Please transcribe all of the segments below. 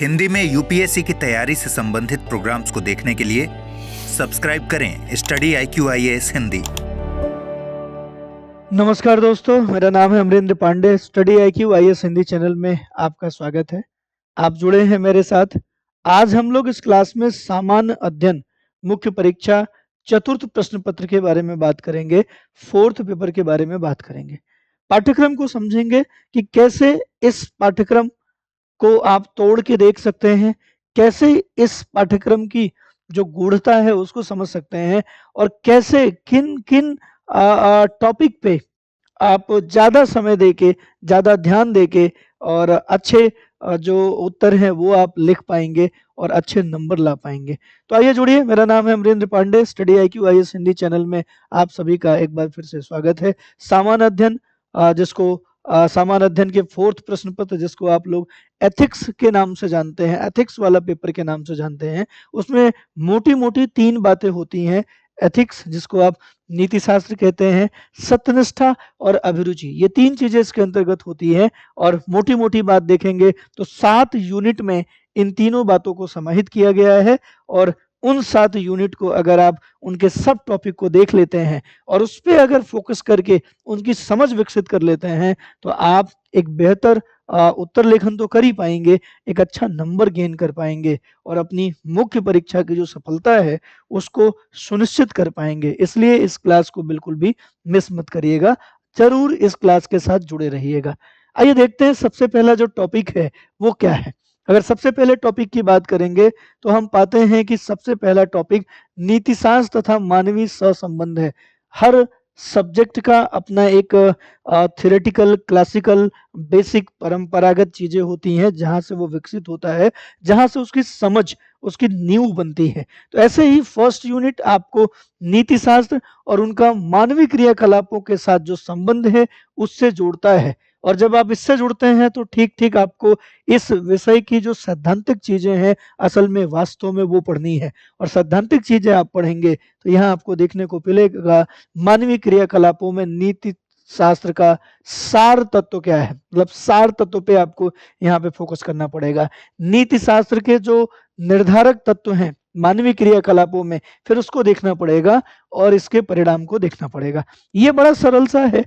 हिंदी में यूपीएससी की तैयारी से संबंधित प्रोग्राम्स को देखने के लिए सब्सक्राइब करें स्टडी IQ हिंदी। नमस्कार दोस्तों, मेरा नाम है Amarendra Pandey. Study IQ Hindi channel में आपका स्वागत है। आप जुड़े हैं मेरे साथ। आज हम लोग इस क्लास में सामान्य अध्ययन मुख्य परीक्षा चतुर्थ प्रश्न पत्र के बारे में बात करेंगे, फोर्थ पेपर के बारे में बात करेंगे। पाठ्यक्रम को समझेंगे कि कैसे इस पाठ्यक्रम को आप तोड़ के देख सकते हैं, कैसे इस पाठ्यक्रम की जो गूढ़ता है उसको समझ सकते हैं, और कैसे किन किन टॉपिक पे आप ज़्यादा समय देके, ज़्यादा ध्यान देके और अच्छे जो उत्तर हैं वो आप लिख पाएंगे और अच्छे नंबर ला पाएंगे। तो आइए जुड़िए। मेरा नाम है Amarendra Pandey. Study IQ Hindi channel में आप सभी का एक बार फिर से स्वागत है। सामान्य अध्ययन जिसको सामान्य अध्ययन के फोर्थ प्रश्न पत्र, जिसको आप लोग एथिक्स के नाम से जानते हैं, एथिक्स वाला पेपर के नाम से जानते हैं, उसमें मोटी मोटी 3 बातें होती हैं। एथिक्स, जिसको आप नीति शास्त्र कहते हैं, सत्यनिष्ठा और अभिरुचि, ये 3 चीजें इसके अंतर्गत होती हैं। और मोटी मोटी बात देखेंगे तो 7 यूनिट में इन तीनों बातों को समाहित किया गया है। और उन 7 यूनिट को अगर आप उनके सब टॉपिक को देख लेते हैं और उस पर अगर फोकस करके उनकी समझ विकसित कर लेते हैं तो आप एक बेहतर उत्तर लेखन तो कर ही पाएंगे, एक अच्छा नंबर गेन कर पाएंगे और अपनी मुख्य परीक्षा की जो सफलता है उसको सुनिश्चित कर पाएंगे। इसलिए इस क्लास को बिल्कुल भी मिस मत करिएगा, जरूर इस क्लास के साथ जुड़े रहिएगा। आइए देखते हैं सबसे पहला जो टॉपिक है वो क्या है। अगर सबसे पहले टॉपिक की बात करेंगे तो हम पाते हैं कि सबसे पहला टॉपिक नीतिशास्त्र तथा मानवीय सहसंबंध है। हर सब्जेक्ट का अपना एक थ्योरेटिकल, क्लासिकल, बेसिक, परंपरागत चीजें होती हैं जहां से वो विकसित होता है, जहां से उसकी समझ, उसकी नींव बनती है। तो ऐसे ही फर्स्ट यूनिट आपको नीतिशास्त्र और उनका मानवीय क्रियाकलापों के साथ जो संबंध है उससे जोड़ता है। और जब आप इससे जुड़ते हैं तो ठीक ठीक आपको इस विषय की जो सैद्धांतिक चीजें हैं असल में वास्तव में वो पढ़नी है। और सैद्धांतिक चीजें आप पढ़ेंगे तो यहाँ आपको देखने को मिलेगा मानवीय क्रियाकलापों में नीति शास्त्र का सार तत्व क्या है, मतलब सार तत्व पे आपको यहाँ पे फोकस करना पड़ेगा। नीति शास्त्र के जो निर्धारक तत्व हैं मानवीय क्रियाकलापों में, फिर उसको देखना पड़ेगा और इसके परिणाम को देखना पड़ेगा। ये बड़ा सरल सा है।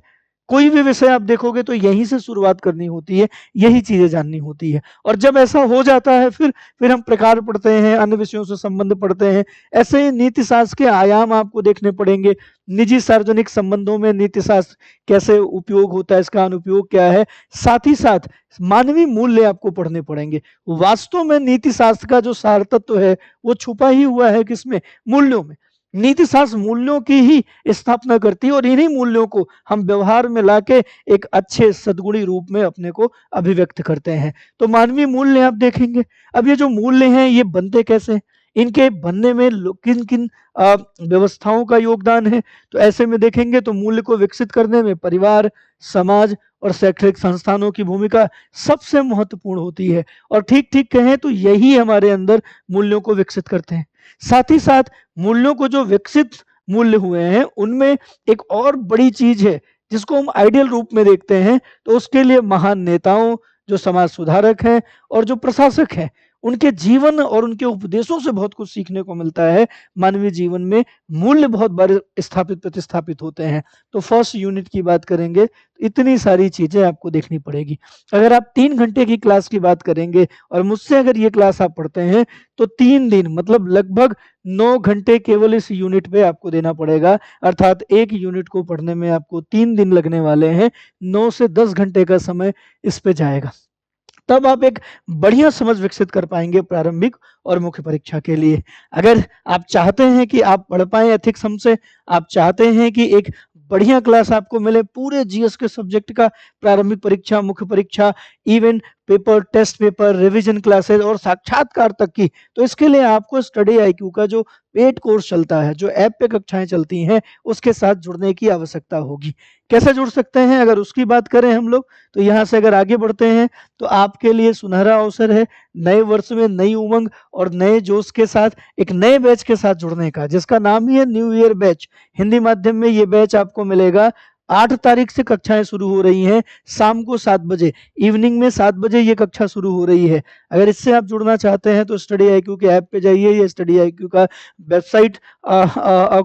कोई भी विषय आप देखोगे तो यहीं से शुरुआत करनी होती है, यही चीजें जाननी होती है। और जब ऐसा हो जाता है फिर हम प्रकार पढ़ते हैं, अन्य विषयों से संबंध पढ़ते हैं। ऐसे ही नीति शास्त्र के आयाम आपको देखने पड़ेंगे। निजी सार्वजनिक संबंधों में नीति शास्त्र कैसे उपयोग होता है, इसका अनुपयोग क्या है। साथ ही साथ मानवीय मूल्य आपको पढ़ने पड़ेंगे। वास्तव में नीति शास्त्र का जो सार तत्व है वो छुपा ही हुआ है किसमें? मूल्यों में। नीति शास्त्र मूल्यों की ही स्थापना करती है और इन्हीं मूल्यों को हम व्यवहार में लाके एक अच्छे सद्गुणी रूप में अपने को अभिव्यक्त करते हैं। तो मानवीय मूल्य आप देखेंगे। अब ये जो मूल्य हैं ये बनते कैसे हैं? इनके बनने में किन किन व्यवस्थाओं का योगदान है? तो ऐसे में देखेंगे तो मूल्य को विकसित करने में परिवार, समाज और शैक्षणिक संस्थानों की भूमिका सबसे महत्वपूर्ण होती है। और ठीक ठीक कहें तो यही हमारे अंदर मूल्यों को विकसित करते हैं। साथ ही साथ मूल्यों को जो विकसित मूल्य हुए हैं उनमें एक और बड़ी चीज है जिसको हम आइडियल रूप में देखते हैं। तो उसके लिए महान नेताओं, जो समाज सुधारक हैं और जो प्रशासक हैं, उनके जीवन और उनके उपदेशों से बहुत कुछ सीखने को मिलता है। मानवीय जीवन में मूल्य बहुत बार स्थापित प्रतिस्थापित होते हैं। तो फर्स्ट यूनिट की बात करेंगे तो इतनी सारी चीजें आपको देखनी पड़ेगी। अगर आप 3 घंटे की क्लास की बात करेंगे और मुझसे अगर ये क्लास आप पढ़ते हैं तो 3 दिन मतलब लगभग 9 घंटे केवल इस यूनिट पे आपको देना पड़ेगा। अर्थात एक यूनिट को पढ़ने में आपको 3 दिन लगने वाले हैं। 9 से 10 घंटे का समय इस पे जाएगा। तब आप एक बढ़िया समझ विकसित कर पाएंगे प्रारंभिक और मुख्य परीक्षा के लिए। अगर आप चाहते हैं कि आप पढ़ पाए एथिक्स हमसे, आप चाहते हैं कि एक बढ़िया क्लास आपको मिले पूरे जीएस के सब्जेक्ट का, प्रारंभिक परीक्षा, मुख्य परीक्षा, even paper, test paper, revision classes और साक्षात्कार तक की, तो इसके लिए आपको स्टडी IQ का जो पेड कोर्स चलता है, जो ऐप पे कक्षाएं चलती हैं, उसके साथ जुड़ने की आवश्यकता होगी। कैसे जुड़ सकते हैं अगर उसकी बात करें हम लोग, तो यहाँ से अगर आगे बढ़ते हैं तो आपके लिए सुनहरा अवसर है नए वर्ष में नई उमंग और नए जोश के साथ एक नए बैच के साथ जुड़ने का, जिसका नाम ही है न्यू ईयर बैच। हिंदी माध्यम में ये बैच आपको मिलेगा 8 तारीख से कक्षाएं शुरू हो रही हैं, शाम को 7 बजे, इवनिंग में 7 बजे ये कक्षा शुरू हो रही है। अगर इससे आप जुड़ना चाहते हैं तो स्टडी IQ के ऐप पे जाइए या स्टडी IQ का वेबसाइट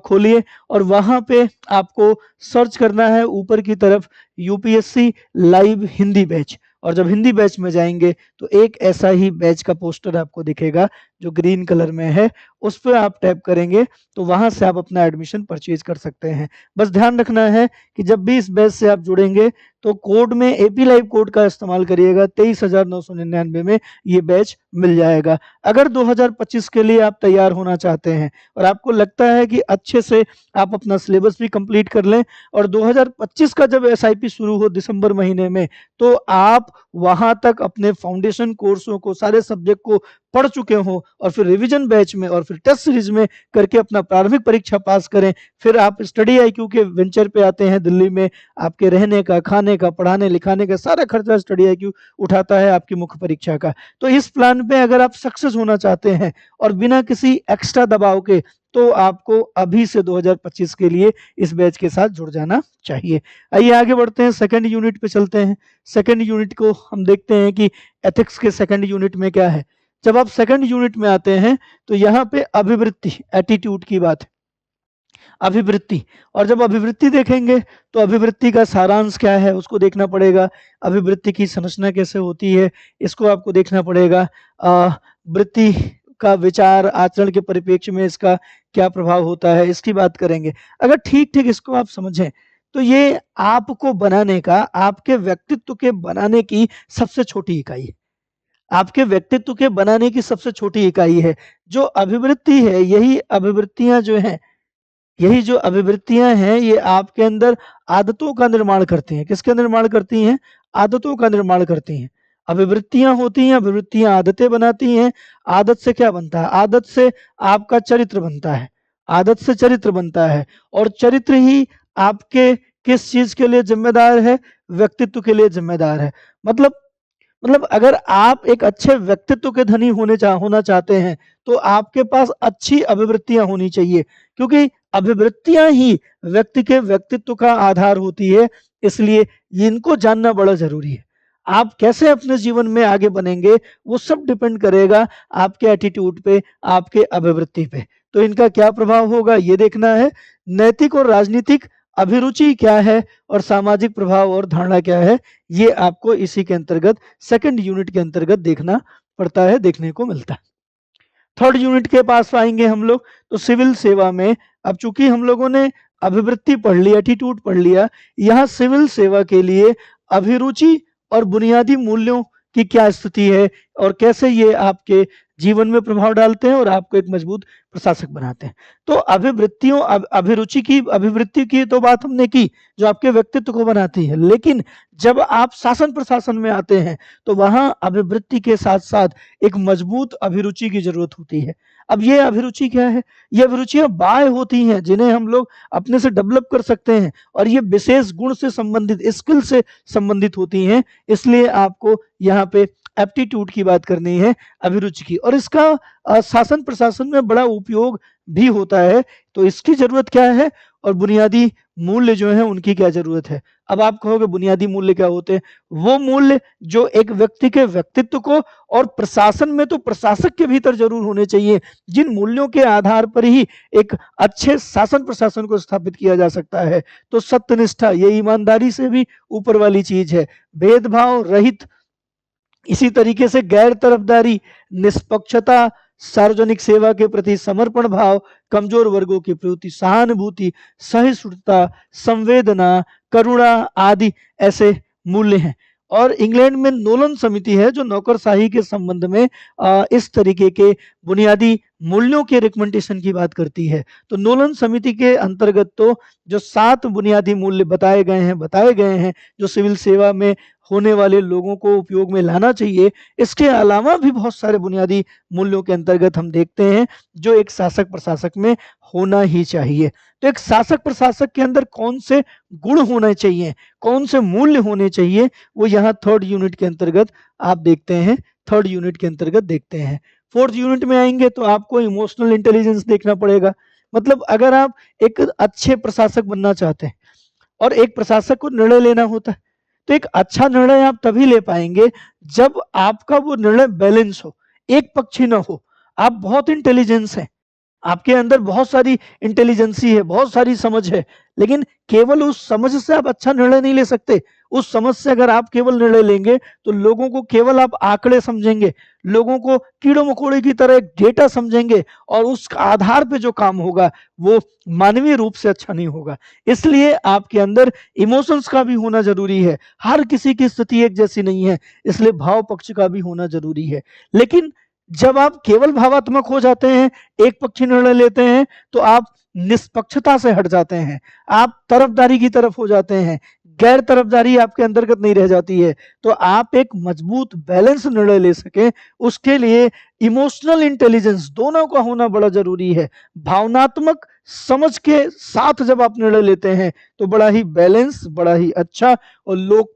खोलिए और वहां पे आपको सर्च करना है ऊपर की तरफ UPSC लाइव हिंदी बैच, और जब हिंदी बैच में जाएंगे तो एक ऐसा ही बैच का पोस्टर आपको दिखेगा जो ग्रीन कलर में है, उस पर आप टैप करेंगे तो वहां से आप अपना एडमिशन परचेज कर सकते हैं। बस ध्यान रखना है कि जब भी इस बैच से आप जुड़ेंगे तो कोड में AP लाइव कोड का इस्तेमाल करिएगा, 23,999 में ये बैच मिल जाएगा। अगर 2025 के लिए आप तैयार होना चाहते हैं और आपको लगता है कि अच्छे से आप अपना सिलेबस भी कंप्लीट कर लें और 2025 का जब SIP शुरू हो दिसंबर महीने में, तो आप वहां तक अपने फाउंडेशन कोर्सों को, सारे सब्जेक्ट को पढ़ चुके हों और फिर रिवीजन बैच में और फिर टेस्ट सीरीज में करके अपना प्रारंभिक परीक्षा पास करें, फिर आप स्टडी IQ के वेंचर पे आते हैं दिल्ली में, आपके रहने का, खाने का, पढ़ाने लिखाने का सारा खर्चा स्टडी IQ उठाता है आपकी मुख्य परीक्षा का। तो इस प्लान पे अगर आप सक्सेस होना चाहते हैं और बिना किसी एक्स्ट्रा दबाव के, तो आपको अभी से 2025 के लिए इस बैच के साथ जुड़ जाना चाहिए। आइए आगे बढ़ते हैं, सेकंड यूनिट पे चलते हैं। सेकंड यूनिट को हम देखते हैं कि एथिक्स के सेकंड यूनिट में क्या है। जब आप सेकंड यूनिट में आते हैं तो यहाँ पे अभिवृत्ति, एटीट्यूड की बात है, अभिवृत्ति, और जब अभिवृत्ति देखेंगे तो अभिवृत्ति का सारांश क्या है उसको देखना पड़ेगा, अभिवृत्ति की संरचना कैसे होती है इसको आपको देखना पड़ेगा, वृत्ति का विचार आचरण के परिप्रेक्ष्य में इसका क्या प्रभाव होता है इसकी बात करेंगे। अगर ठीक ठीक इसको आप समझें तो ये आपको बनाने का, आपके व्यक्तित्व के बनाने की सबसे छोटी इकाई है, आपके व्यक्तित्व के बनाने की सबसे छोटी इकाई है। जो अभिवृत्ति है, यही अभिवृत्तियां जो हैं, यही जो अभिवृत्तियां हैं ये आपके अंदर आदतों का निर्माण करती हैं। किसका निर्माण करती हैं? आदतों का निर्माण करती हैं। अभिवृत्तियां होती हैं, अभिवृत्तियां आदतें बनाती हैं। आदत से क्या बनता है? आदत से आपका चरित्र बनता है, आदत से चरित्र बनता है, और चरित्र ही आपके किस चीज के लिए जिम्मेदार है? व्यक्तित्व के लिए जिम्मेदार है। मतलब अगर आप एक अच्छे व्यक्तित्व के धनी होना चाहते हैं तो आपके पास अच्छी अभिवृत्तियां होनी चाहिए, क्योंकि अभिवृत्तियां ही व्यक्ति के व्यक्तित्व का आधार होती है। इसलिए इनको जानना बड़ा जरूरी है। आप कैसे अपने जीवन में आगे बनेंगे वो सब डिपेंड करेगा आपके एटीट्यूड पे, आपके अभिवृत्ति पे। तो इनका क्या प्रभाव होगा ये देखना है। नैतिक और राजनीतिक अभिरुचि क्या है और सामाजिक प्रभाव और धारणा क्या है, ये आपको इसी के अंतर्गत सेकंड यूनिट के अंतर्गत देखना पड़ता है, देखने को मिलता है। थर्ड यूनिट के पास आएंगे हम लोग तो सिविल सेवा में, अब चूंकि हम लोगों ने अभिवृत्ति पढ़ ली, एटीट्यूड पढ़ लिया, यहाँ सिविल सेवा के लिए अभिरुचि और बुनियादी मूल्यों की क्या स्थिति है और कैसे ये आपके जीवन में प्रभाव डालते हैं और आपको एक मजबूत प्रशासक बनाते हैं। तो अभिवृत्ति की तो बात हमने की जो आपके व्यक्तित्व को बनाती है, लेकिन जब आप शासन प्रशासन में आते हैं तो वहां अभिवृत्ति के साथ साथ एक मजबूत अभिरुचि की जरूरत होती है। अब ये अभिरुचि क्या है? ये अभिरुचियां बाह्य होती हैं जिन्हें हम लोग अपने से डेवलप कर सकते हैं, और ये विशेष गुण से संबंधित, स्किल से संबंधित होती हैं। इसलिए आपको यहाँ पे एप्टीट्यूड की बात करनी है, अभिरुचि की, और इसका शासन प्रशासन में बड़ा उपयोग भी होता है। तो इसकी जरूरत क्या है और बुनियादी मूल्य जो है उनकी क्या जरूरत है। अब आप कहोगे बुनियादी मूल्य क्या होते हैं? वो मूल्य जो एक व्यक्ति के व्यक्तित्व को, और प्रशासन में तो प्रशासक के भीतर जरूर होने चाहिए, जिन मूल्यों के आधार पर ही एक अच्छे शासन प्रशासन को स्थापित किया जा सकता है। तो सत्यनिष्ठा, ये ईमानदारी से भी ऊपर वाली चीज है। भेदभाव रहित, इसी तरीके से गैर तरफदारी, निष्पक्षता, सार्वजनिक सेवा के प्रति समर्पण भाव, कमजोर वर्गों के प्रति सहानुभूति, सहिष्णुता, संवेदना, करुणा आदि ऐसे मूल्य हैं। और इंग्लैंड में नोलन समिति है जो नौकरशाही के संबंध में इस तरीके के बुनियादी मूल्यों के रिकमेंडेशन की बात करती है। तो नोलन समिति के अंतर्गत तो जो 7 बुनियादी मूल्य बताए गए हैं जो सिविल सेवा में होने वाले लोगों को उपयोग में लाना चाहिए, इसके अलावा भी बहुत सारे बुनियादी मूल्यों के अंतर्गत हम देखते हैं जो एक शासक प्रशासक में होना ही चाहिए। तो एक शासक प्रशासक के अंदर कौन से गुण होने चाहिए, कौन से मूल्य होने चाहिए, वो यहाँ थर्ड यूनिट के अंतर्गत आप देखते हैं, थर्ड यूनिट के अंतर्गत देखते हैं। फोर्थ यूनिट में आएंगे तो आपको इमोशनल इंटेलिजेंस देखना पड़ेगा। मतलब अगर आप एक अच्छे प्रशासक बनना चाहते हैं, और एक प्रशासक को निर्णय लेना होता है। तो एक अच्छा निर्णय आप तभी ले पाएंगे जब आपका वो निर्णय बैलेंस हो, एक पक्षी ना हो। आप बहुत इंटेलिजेंस हैं, आपके अंदर बहुत सारी इंटेलिजेंसी है, बहुत सारी समझ है, लेकिन केवल उस समझ से आप अच्छा निर्णय नहीं ले सकते। उस समझ से अगर आप केवल निर्णय लेंगे तो लोगों को केवल आप आंकड़े समझेंगे, लोगों को कीड़ों मकोड़े की तरह एक डेटा समझेंगे, और उस आधार पे जो काम होगा वो मानवीय रूप से अच्छा नहीं होगा। इसलिए आपके अंदर इमोशंस का भी होना जरूरी है। हर किसी की स्थिति एक जैसी नहीं है, इसलिए भाव पक्ष का भी होना जरूरी है। लेकिन जब आप केवल भावात्मक हो जाते हैं, एक पक्षी निर्णय लेते हैं, तो आप निष्पक्षता से हट जाते हैं, आप तरफदारी की तरफ हो जाते हैं, गैर तरफदारी आपके अंतर्गत नहीं रह जाती है। तो आप एक मजबूत बैलेंस निर्णय ले सकें, उसके लिए इमोशनल इंटेलिजेंस दोनों का होना बड़ा जरूरी है। भावनात्मक समझ के साथ जब आप निर्णय लेते हैं तो बड़ा ही बैलेंस, बड़ा ही अच्छा और लोक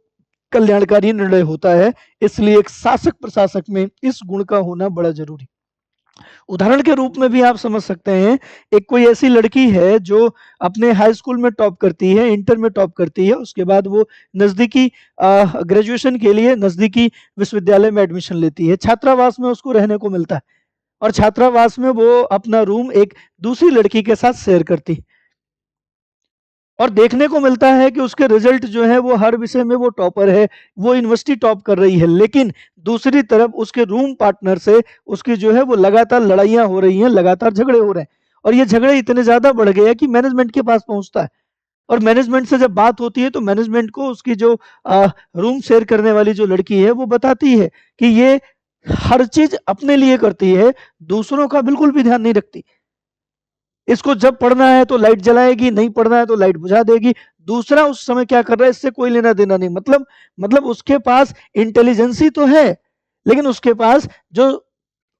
कल्याणकारी निर्णय होता है। इसलिए एक शासक प्रशासक में इस गुण का होना बड़ा जरूरी। उदाहरण के रूप में भी आप समझ सकते हैं, एक कोई ऐसी लड़की है जो अपने हाई स्कूल में टॉप करती है, इंटर में टॉप करती है, उसके बाद वो नजदीकी ग्रेजुएशन के लिए नजदीकी विश्वविद्यालय में एडमिशन लेती है। छात्रावास में उसको रहने को मिलता है, और छात्रावास में वो अपना रूम एक दूसरी लड़की के साथ शेयर करती है, और देखने को मिलता है कि उसके रिजल्ट जो है वो हर विषय में वो टॉपर है, वो यूनिवर्सिटी टॉप कर रही है। लेकिन दूसरी तरफ उसके रूम पार्टनर से उसकी जो है वो लगातार लड़ाइयां हो रही हैं, लगातार झगड़े हो रहे हैं, और ये झगड़े इतने ज्यादा बढ़ गए हैं कि मैनेजमेंट के पास पहुंचता है। और मैनेजमेंट से जब बात होती है तो मैनेजमेंट को उसकी जो रूम शेयर करने वाली जो लड़की है वो बताती है कि ये हर चीज अपने लिए करती है, दूसरों का बिल्कुल भी ध्यान नहीं रखती। इसको जब पढ़ना है तो लाइट जलाएगी, नहीं पढ़ना है तो लाइट बुझा देगी, दूसरा उस समय क्या कर रहा है इससे कोई लेना देना नहीं। मतलब उसके पास इंटेलिजेंसी तो है, लेकिन उसके पास जो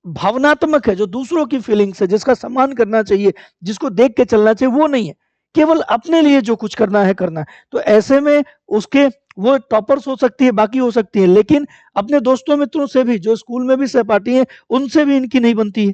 भावनात्मक है, जो दूसरों की फीलिंग्स है, जिसका सम्मान करना चाहिए, जिसको देख के चलना चाहिए, वो नहीं है। केवल अपने लिए जो कुछ करना है करना है। तो ऐसे में उसके वो टॉपर्स हो सकती है, बाकी हो सकती है, लेकिन अपने दोस्तों मित्रों से भी, जो स्कूल में भी सहपाठी हैं, उनसे भी इनकी नहीं बनती है।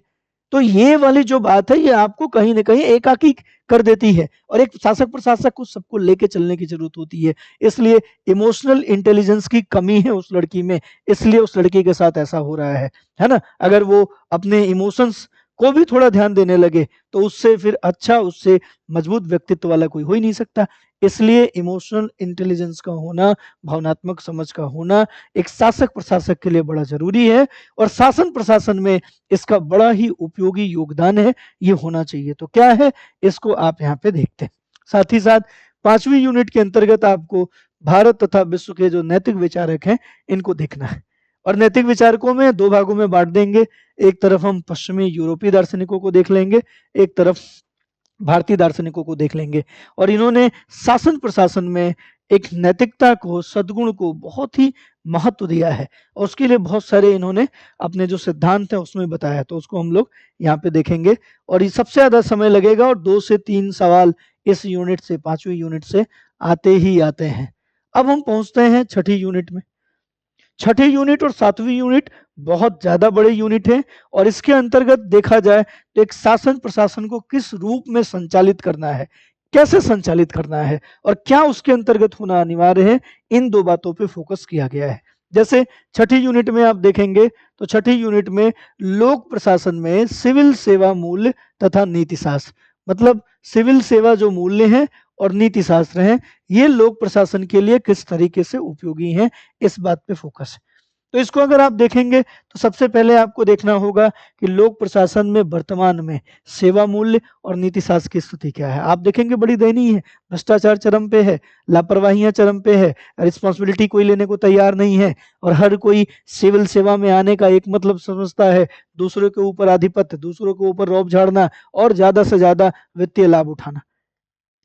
तो ये वाली जो बात है ये आपको कहीं ना कहीं एकाकी कर देती है, और एक शासक प्रशासक को सबको लेके चलने की जरूरत होती है। इसलिए इमोशनल इंटेलिजेंस की कमी है उस लड़की में, इसलिए उस लड़की के साथ ऐसा हो रहा है ना। अगर वो अपने इमोशंस को भी थोड़ा ध्यान देने लगे तो उससे फिर अच्छा, उससे मजबूत व्यक्तित्व वाला कोई हो ही नहीं सकता। इसलिए इमोशनल इंटेलिजेंस का होना, भावनात्मक समझ का होना एक शासक प्रशासक के लिए बड़ा जरूरी है, और शासन प्रशासन में इसका बड़ा ही उपयोगी योगदान है, ये होना चाहिए। तो क्या है, इसको आप यहाँ पे देखते हैं। साथ ही साथ 5वीं यूनिट के अंतर्गत आपको भारत तथा विश्व के जो नैतिक विचारक हैं इनको देखना है, और नैतिक विचारकों में दो भागों में बांट देंगे। एक तरफ हम पश्चिमी यूरोपीय दार्शनिकों को देख लेंगे, एक तरफ भारतीय दार्शनिकों को देख लेंगे। और इन्होंने शासन प्रशासन में एक नैतिकता को, सद्गुण को बहुत ही महत्व दिया है, और उसके लिए बहुत सारे इन्होंने अपने जो सिद्धांत है उसमें बताया है। तो उसको हम लोग यहाँ पे देखेंगे, और ये सबसे ज्यादा समय लगेगा, और 2 से 3 सवाल इस यूनिट से, 5वीं यूनिट से आते ही आते हैं। अब हम पहुंचते हैं 6ठी यूनिट में। 6ठी यूनिट और 7वीं यूनिट बहुत ज्यादा बड़े यूनिट हैं, और इसके अंतर्गत देखा जाए तो एक शासन प्रशासन को किस रूप में संचालित करना है, कैसे संचालित करना है, और क्या उसके अंतर्गत होना अनिवार्य है, इन दो बातों पे फोकस किया गया है। जैसे 6ठी यूनिट में आप देखेंगे तो 6ठी यूनिट में लोक प्रशासन में सिविल सेवा मूल्य तथा नीति शास्त्र, मतलब सिविल सेवा जो मूल्य हैं और नीति शास्त्र हैं, ये लोक प्रशासन के लिए किस तरीके से उपयोगी हैं, इस बात पे फोकस है। तो इसको अगर आप देखेंगे तो सबसे पहले आपको देखना होगा कि लोक प्रशासन में वर्तमान में सेवा मूल्य और नीति शास्त्र की स्थिति क्या है। आप देखेंगे बड़ी दयनीय है, भ्रष्टाचार चरम पे है, लापरवाहियां चरम पे है, रिस्पॉन्सिबिलिटी कोई लेने को तैयार नहीं है, और हर कोई सिविल सेवा में आने का एक मतलब समझता है, दूसरों के ऊपर आधिपत्य, दूसरों के ऊपर रौब झाड़ना, और ज्यादा से ज्यादा वित्तीय लाभ उठाना।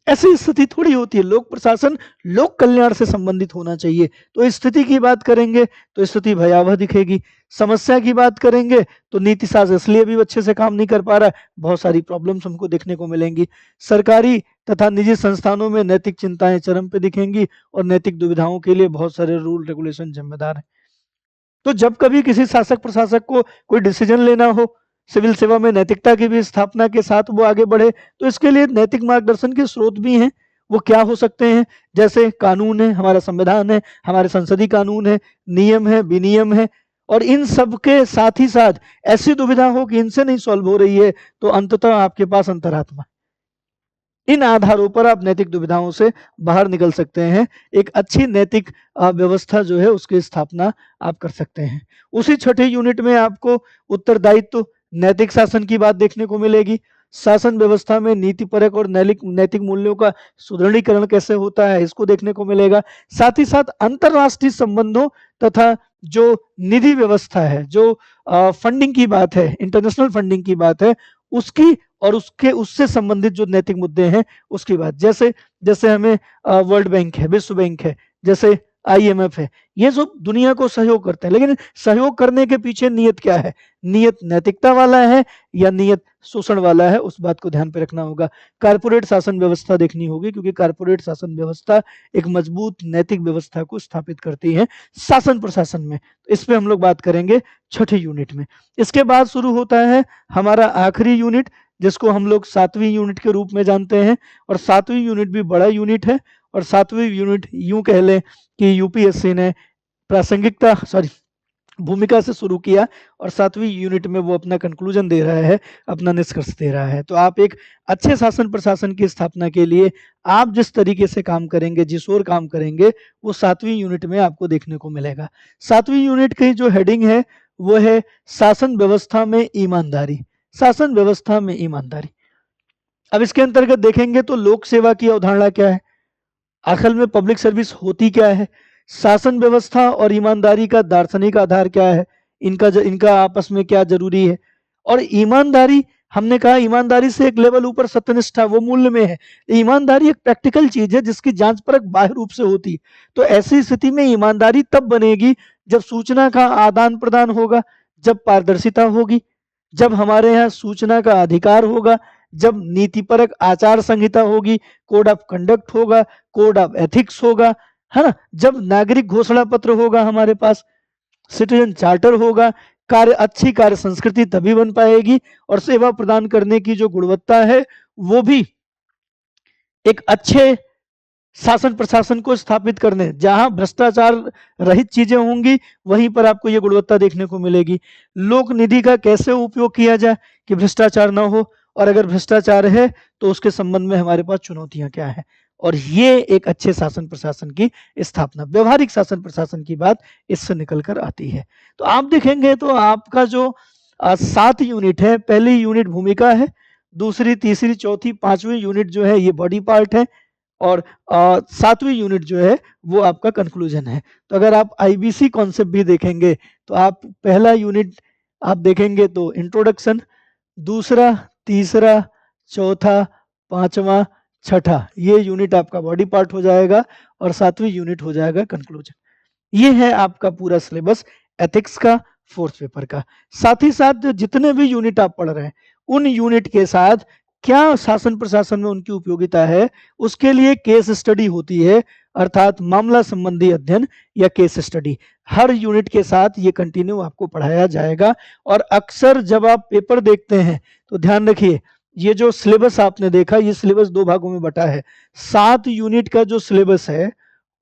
ऐसी स्थिति थोड़ी होती है। लोक प्रशासन लोक कल्याण से संबंधित होना चाहिए। तो इस स्थिति की बात करेंगे तो स्थिति भयावह दिखेगी। समस्या की बात करेंगे तो नीति शास्त्र इसलिए भी अच्छे से काम नहीं कर पा रहा, बहुत सारी प्रॉब्लम्स हमको देखने को मिलेंगी। सरकारी तथा निजी संस्थानों में नैतिक चिंताएं चरम पे दिखेंगी, और नैतिक दुविधाओं के लिए बहुत सारे रूल रेगुलेशन जिम्मेदार हैं। तो जब कभी किसी शासक प्रशासक को कोई डिसीजन लेना हो, सिविल सेवा में नैतिकता की भी स्थापना के साथ वो आगे बढ़े, तो इसके लिए नैतिक मार्गदर्शन के स्रोत भी हैं, वो क्या हो सकते हैं? जैसे कानून है, हमारा संविधान है, हमारे संसदीय कानून है, नियम है, विनियम है, और इन सब के साथ ही साथ ऐसी दुविधा हो कि इनसे नहीं सॉल्व हो रही है, तो अंततः आपके पास अंतरात्मा। इन आधारों पर आप नैतिक दुविधाओं से बाहर निकल सकते हैं। एक अच्छी नैतिक व्यवस्था जो है उसकी स्थापना आप कर सकते हैं। उसी छठे यूनिट में आपको उत्तरदायित्व, नैतिक शासन की बात देखने को मिलेगी। शासन व्यवस्था में नीतिपरक और नैतिक मूल्यों का सुदृढ़ीकरण कैसे होता है, इसको देखने को मिलेगा। साथ ही साथ अंतरराष्ट्रीय संबंधों तथा जो निधि व्यवस्था है, जो फंडिंग की बात है, इंटरनेशनल फंडिंग की बात है, उसकी और उससे संबंधित जो नैतिक मुद्दे हैं उसकी बात। जैसे जैसे हमें वर्ल्ड बैंक है, विश्व बैंक है, जैसे आईएमएफ है, ये सब दुनिया को सहयोग करते हैं, लेकिन सहयोग करने के पीछे नियत क्या है? नियत नैतिकता वाला है या नियत शोषण वाला है? उस बात को ध्यान पे रखना होगा। कारपोरेट शासन व्यवस्था देखनी होगी, क्योंकि कारपोरेट शासन व्यवस्था एक मजबूत नैतिक व्यवस्था को स्थापित करती है शासन प्रशासन में। इस पे हम लोग बात करेंगे छठे यूनिट में। इसके बाद शुरू होता है हमारा आखिरी यूनिट, जिसको हम लोग 7वीं यूनिट के रूप में जानते हैं। और 7वीं यूनिट भी बड़ा यूनिट है, और 7वीं यूनिट यूं कह लें कि यूपीएससी ने भूमिका से शुरू किया, और 7वीं यूनिट में वो अपना कंक्लूजन दे रहा है, अपना निष्कर्ष दे रहा है। तो आप एक अच्छे शासन प्रशासन की स्थापना के लिए आप जिस तरीके से काम करेंगे, जिस ओर काम करेंगे, वो 7वीं यूनिट में आपको देखने को मिलेगा। 7वीं यूनिट की जो हेडिंग है वो है शासन व्यवस्था में ईमानदारी। शासन व्यवस्था में ईमानदारी। अब इसके अंतर्गत देखेंगे तो लोक सेवा की अवधारणा क्या है, आखिर में पब्लिक सर्विस होती क्या है, शासन व्यवस्था और ईमानदारी का दार्शनिक आधार क्या है, इनका आपस में क्या जरूरी है, और ईमानदारी, हमने कहा ईमानदारी से एक लेवल ऊपर सत्यनिष्ठा, वो मूल्य में है। ईमानदारी एक प्रैक्टिकल चीज है जिसकी जांच परख बाह्य रूप से होती। तो ऐसी स्थिति में ईमानदारी तब बनेगी जब सूचना का आदान प्रदान होगा, जब पारदर्शिता होगी, जब हमारे यहाँ सूचना का अधिकार होगा, जब नीतिपरक आचार संहिता होगी, कोड ऑफ कंडक्ट होगा, कोड ऑफ एथिक्स होगा, है ना, जब नागरिक घोषणा पत्र होगा हमारे पास, सिटीजन चार्टर होगा, अच्छी कार्य संस्कृति तभी बन पाएगी, और सेवा प्रदान करने की जो गुणवत्ता है वो भी एक अच्छे शासन प्रशासन को स्थापित करने, जहां भ्रष्टाचार रहित चीजें होंगी वहीं पर आपको ये गुणवत्ता देखने को मिलेगी। लोक निधि का कैसे उपयोग किया जाए कि भ्रष्टाचार ना हो, और अगर भ्रष्टाचार है तो उसके संबंध में हमारे पास चुनौतियां क्या है, और ये एक अच्छे शासन प्रशासन की स्थापना, व्यवहारिक शासन प्रशासन की बात इससे निकल कर आती है। तो आप देखेंगे तो आपका जो 7 यूनिट है, पहली यूनिट भूमिका है, दूसरी, तीसरी, चौथी, 5वीं यूनिट जो है ये बॉडी पार्ट है, और 7वीं यूनिट जो है वो आपका कंक्लूजन है। तो अगर आप आईबीसी कॉन्सेप्ट भी देखेंगे तो आप पहला यूनिट आप देखेंगे तो इंट्रोडक्शन, दूसरा, तीसरा, चौथा, 5वां, छठा, ये यूनिट आपका बॉडी पार्ट हो जाएगा, और 7वीं यूनिट हो जाएगा कंक्लूजन। ये है आपका पूरा सिलेबस एथिक्स का 4th पेपर का। साथ ही साथ जितने भी यूनिट आप पढ़ रहे हैं उन यूनिट के साथ क्या शासन प्रशासन में उनकी उपयोगिता है, उसके लिए केस स्टडी होती है, अर्थात मामला संबंधी अध्ययन या केस स्टडी हर यूनिट के साथ ये कंटिन्यू आपको पढ़ाया जाएगा। और अक्सर जब आप पेपर देखते हैं तो ध्यान रखिए, ये जो सिलेबस आपने देखा, ये सिलेबस 2 भागों में बटा है। 7 यूनिट का जो सिलेबस है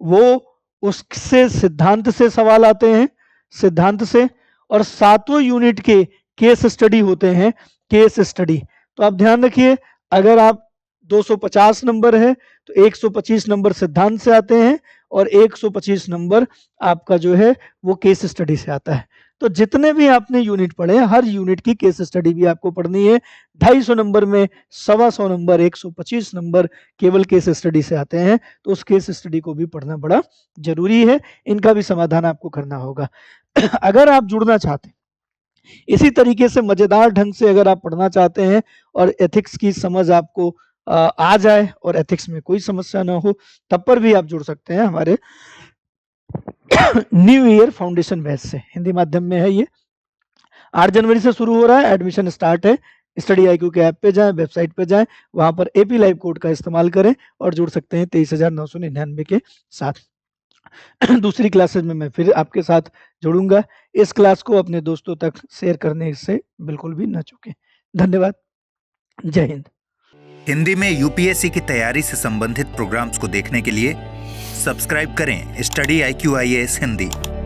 वो, उससे सिद्धांत से सवाल आते हैं, सिद्धांत से, और 7वें यूनिट के केस स्टडी होते हैं, केस स्टडी। तो आप ध्यान रखिए, अगर आप 250 नंबर है तो 125 नंबर सिद्धांत से आते हैं, और 125 नंबर आपका जो है वो केस स्टडी से आता है। तो जितने भी आपने यूनिट पढ़े, हर यूनिट की केस स्टडी भी आपको पढ़नी है। 250 नंबर में 125 नंबर, 125 नंबर केवल केस स्टडी से आते हैं, तो उस केस स्टडी को भी पढ़ना बड़ा जरूरी है, इनका भी समाधान आपको करना होगा। अगर आप जुड़ना चाहते हैं इसी तरीके से मजेदार ढंग से, अगर आप पढ़ना चाहते हैं और एथिक्स की समझ आपको आ जाए और एथिक्स में कोई समस्या ना हो, तब पर भी आप जुड़ सकते हैं हमारे न्यू ईयर फाउंडेशन बैच से। हिंदी माध्यम में है ये, 8 जनवरी से शुरू हो रहा है, एडमिशन स्टार्ट है। स्टडी IQ के ऐप पे जाएं, वेबसाइट पे जाएं, वहां पर AP लाइव कोड का इस्तेमाल करें और जुड़ सकते हैं 23,999 के साथ। दूसरी क्लासेज में मैं फिर आपके साथ जुड़ूंगा। इस क्लास को अपने दोस्तों तक शेयर करने से बिल्कुल भी ना चूकें। धन्यवाद। जय हिंद। हिंदी में यूपीएससी की तैयारी से संबंधित प्रोग्राम्स को देखने के लिए सब्सक्राइब करें स्टडी IQ IAS हिंदी।